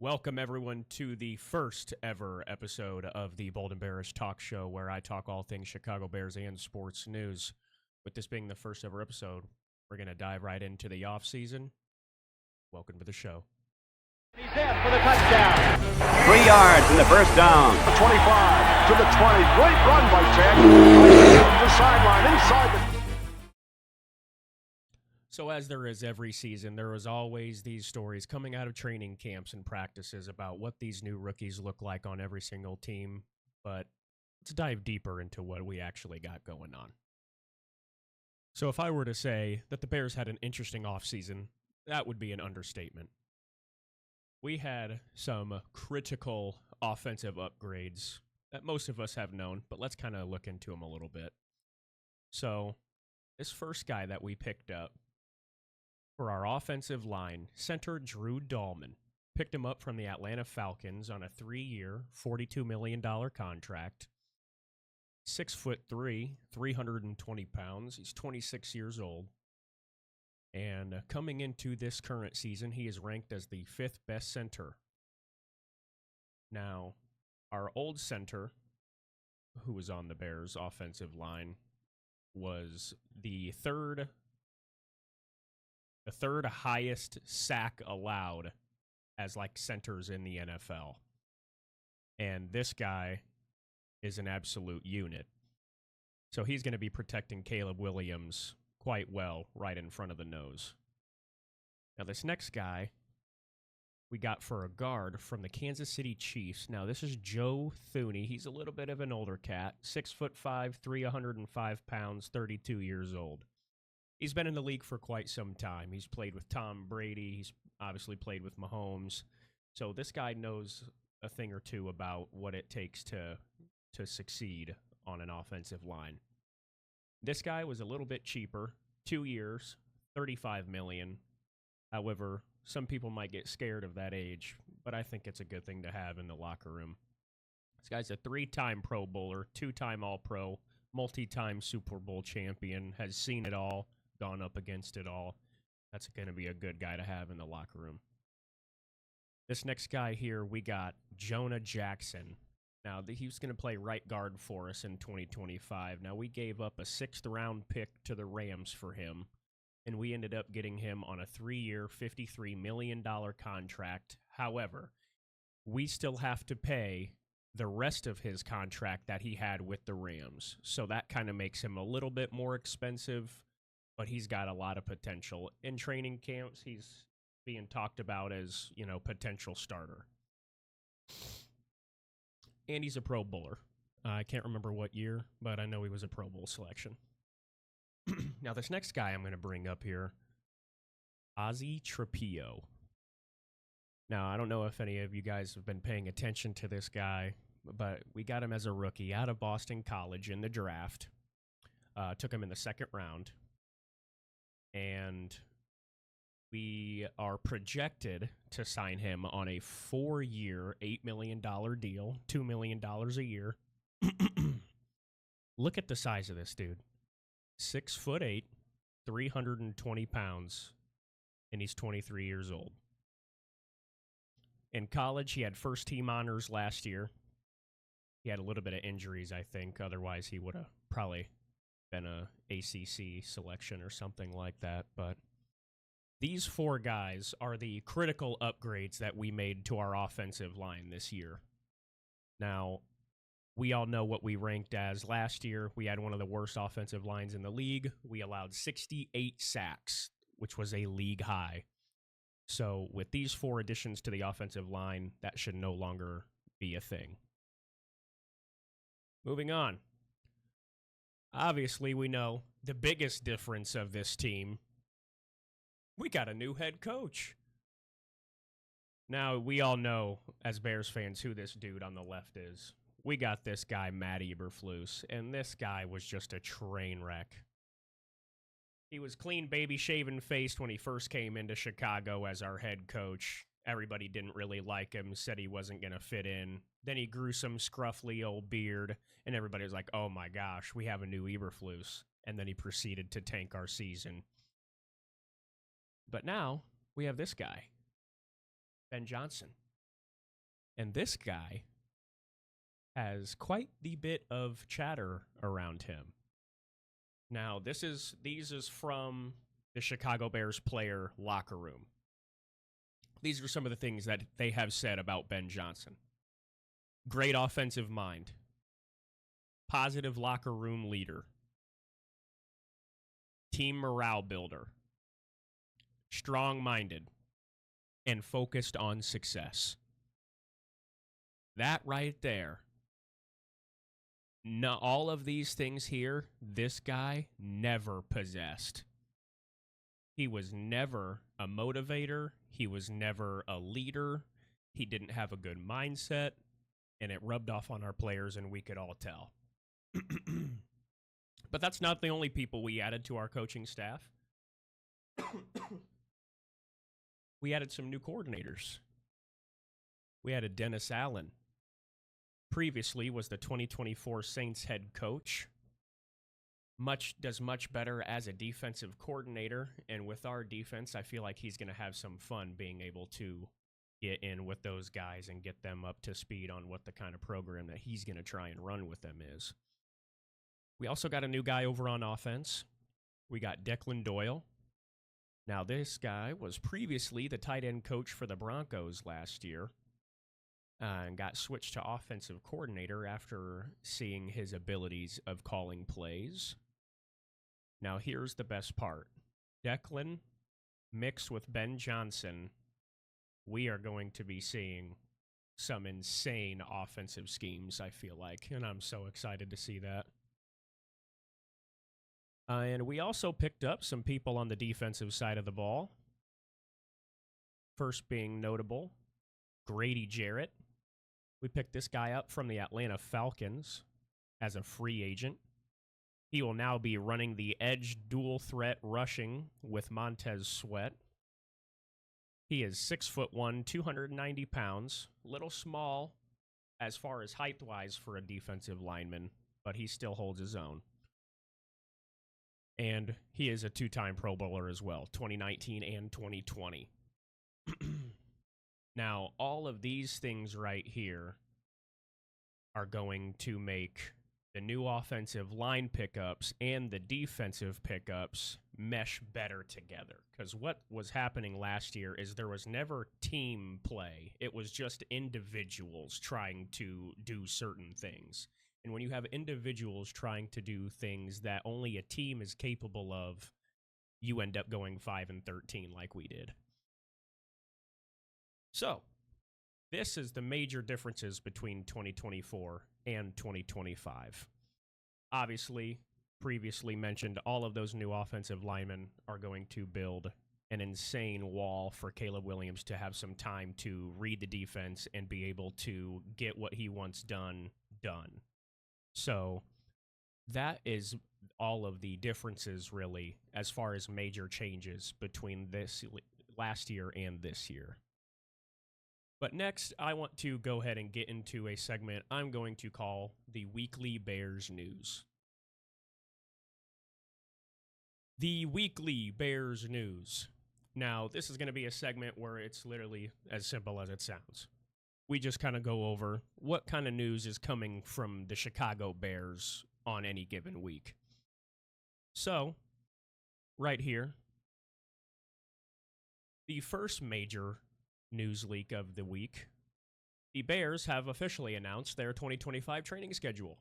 Welcome, everyone, to the first ever episode of the Bold and Bearish talk show, where I talk all things Chicago Bears and sports news. With this being the first ever episode, we're going to dive right into the offseason. Welcome to the show. He's in for the touchdown. 3 yards in the first down. 25 to the 20. Great run by Ted. The sideline inside the... So as there is every season, there is always these stories coming out of training camps and practices about what these new rookies look like on every single team. But let's dive deeper into what we actually got going on. So if I were to say that the Bears had an interesting offseason, that would be an understatement. We had some critical offensive upgrades that most of us have known, but let's kind of look into them a little bit. So this first guy that we picked up for our offensive line, center Drew Dahlman, picked him up from the Atlanta Falcons on a 3-year, $42 million contract. 6'3", 320 pounds. He's 26 years old. And coming into this current season, he is ranked as the 5th best center. Now, our old center, who was on the Bears' offensive line, was the third highest sack allowed as like centers in the NFL. And this guy is an absolute unit. So he's going to be protecting Caleb Williams quite well right in front of the nose. Now this next guy we got for a guard from the Kansas City Chiefs. Now this is Joe Thuney. He's a little bit of an older cat, 6'5", 305 pounds, 32 years old. He's been in the league for quite some time. He's played with Tom Brady. He's obviously played with Mahomes. So this guy knows a thing or two about what it takes to succeed on an offensive line. This guy was a little bit cheaper, 2 years, $35 million. However, some people might get scared of that age, but I think it's a good thing to have in the locker room. This guy's a 3-time Pro Bowler, 2-time All-Pro, multi-time Super Bowl champion, has seen it all, gone up against it all. That's going to be a good guy to have in the locker room. This next guy here, we got Jonah Jackson. Now, he was going to play right guard for us in 2025. Now, we gave up a 6th-round pick to the Rams for him, and we ended up getting him on a 3-year, $53 million contract. However, we still have to pay the rest of his contract that he had with the Rams. So that kind of makes him a little bit more expensive, but he's got a lot of potential. In training camps, he's being talked about as, potential starter. And he's a Pro Bowler. I can't remember what year, but I know he was a Pro Bowl selection. Now, this next guy I'm going to bring up here, Ozzie Trapillo. Now, I don't know if any of you guys have been paying attention to this guy, but we got him as a rookie out of Boston College in the draft. Took him in the 2nd round. And we are projected to sign him on a 4-year, $8 million deal, $2 million a year. Look at the size of this dude. 6'8", 320 pounds, and he's 23 years old. In college, he had first-team honors last year. He had a little bit of injuries, I think. Otherwise, he would have probably been a ACC selection or something like that. But these 4 guys are the critical upgrades that we made to our offensive line this year. Now, we all know what we ranked as last year. We had one of the worst offensive lines in the league. We allowed 68 sacks, which was a league high. So with these 4 additions to the offensive line, that should no longer be a thing. Moving on. Obviously, we know the biggest difference of this team, we got a new head coach. Now, we all know, as Bears fans, who this dude on the left is. We got this guy, Matt Eberflus, and this guy was just a train wreck. He was clean, baby-shaven-faced when he first came into Chicago as our head coach. Everybody didn't really like him, said he wasn't going to fit in. Then he grew some scruffy old beard, and everybody was like, oh my gosh, we have a new Eberflus. And then he proceeded to tank our season. But now we have this guy, Ben Johnson. And this guy has quite the bit of chatter around him. Now, these is from the Chicago Bears player locker room. These are some of the things that they have said about Ben Johnson. Great offensive mind. Positive locker room leader. Team morale builder. Strong-minded. And focused on success. That right there. No, all of these things here, this guy never possessed. He was never a motivator. He was never a leader. He didn't have a good mindset, and it rubbed off on our players, and we could all tell. But that's not the only people we added to our coaching staff. We added some new coordinators. We added Dennis Allen. Previously was the 2024 Saints head coach. Does much better as a defensive coordinator, and with our defense, I feel like he's going to have some fun being able to get in with those guys and get them up to speed on what the kind of program that he's going to try and run with them is. We also got a new guy over on offense. We got Declan Doyle. Now, this guy was previously the tight end coach for the Broncos last year. And got switched to offensive coordinator after seeing his abilities of calling plays. Now, here's the best part. Declan mixed with Ben Johnson, we are going to be seeing some insane offensive schemes, I feel like, and I'm so excited to see that. And we also picked up some people on the defensive side of the ball. First being notable, Grady Jarrett. We picked this guy up from the Atlanta Falcons as a free agent. He will now be running the edge dual threat rushing with Montez Sweat. He is 6'1", 290 pounds, little small as far as height-wise for a defensive lineman, but he still holds his own. And he is a two-time Pro Bowler as well, 2019 and 2020. Now, all of these things right here are going to make the new offensive line pickups and the defensive pickups mesh better together. Because what was happening last year is there was never team play. It was just individuals trying to do certain things. And when you have individuals trying to do things that only a team is capable of, you end up going 5-13 like we did. So, this is the major differences between 2024 and 2025. Obviously, previously mentioned, all of those new offensive linemen are going to build an insane wall for Caleb Williams to have some time to read the defense and be able to get what he wants done. So, that is all of the differences, really, as far as major changes between this last year and this year. But next, I want to go ahead and get into a segment I'm going to call the Weekly Bears News. The Weekly Bears News. Now, this is going to be a segment where it's literally as simple as it sounds. We just kind of go over what kind of news is coming from the Chicago Bears on any given week. So, right here, the first major news leak of the week. The Bears have officially announced their 2025 training schedule.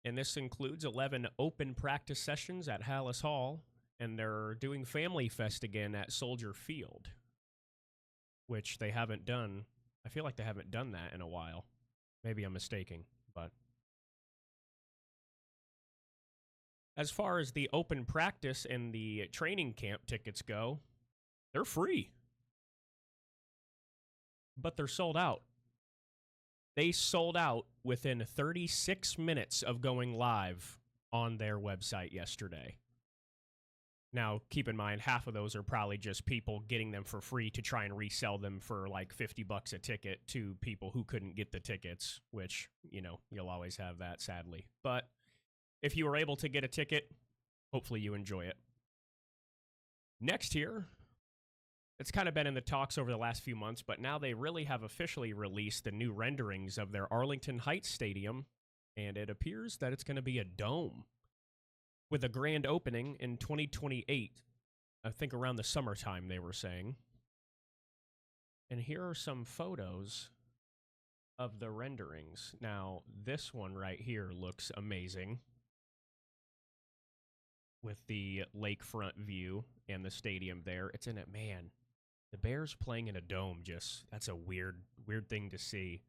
And this includes 11 open practice sessions at Hallis Hall, and they're doing Family Fest again at Soldier Field, which they haven't done. I feel like they haven't done that in a while. Maybe I'm mistaken, but as far as the open practice and the training camp tickets go, they're free. But they're sold out. They sold out within 36 minutes of going live on their website yesterday. Now, keep in mind, half of those are probably just people getting them for free to try and resell them for like $50 a ticket to people who couldn't get the tickets, which, you know, you'll always have that, sadly. But if you were able to get a ticket, hopefully you enjoy it. Next here, it's kind of been in the talks over the last few months, but now they really have officially released the new renderings of their Arlington Heights Stadium, and it appears that it's going to be a dome with a grand opening in 2028. I think around the summertime, they were saying. And here are some photos of the renderings. Now, this one right here looks amazing with the lakefront view and the stadium there. It's in it, man. The Bears playing in a dome, that's a weird thing to see.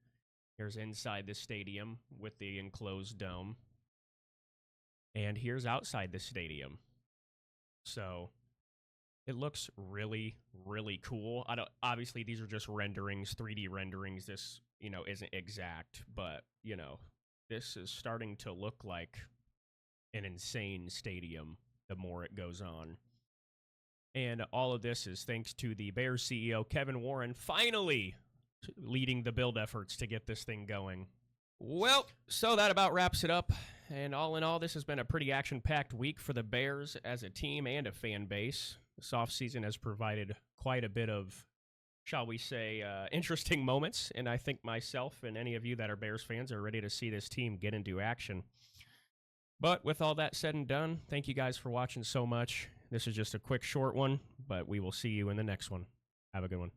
Here's inside the stadium with the enclosed dome. And here's outside the stadium. So it looks really, really cool. Obviously, these are just renderings, 3D renderings. This, isn't exact, but, this is starting to look like an insane stadium the more it goes on. And all of this is thanks to the Bears CEO, Kevin Warren, finally leading the build efforts to get this thing going. Well, so that about wraps it up. And all in all, this has been a pretty action-packed week for the Bears as a team and a fan base. This offseason has provided quite a bit of, shall we say, interesting moments. And I think myself and any of you that are Bears fans are ready to see this team get into action. But with all that said and done, thank you guys for watching so much. This is just a quick, short one, but we will see you in the next one. Have a good one.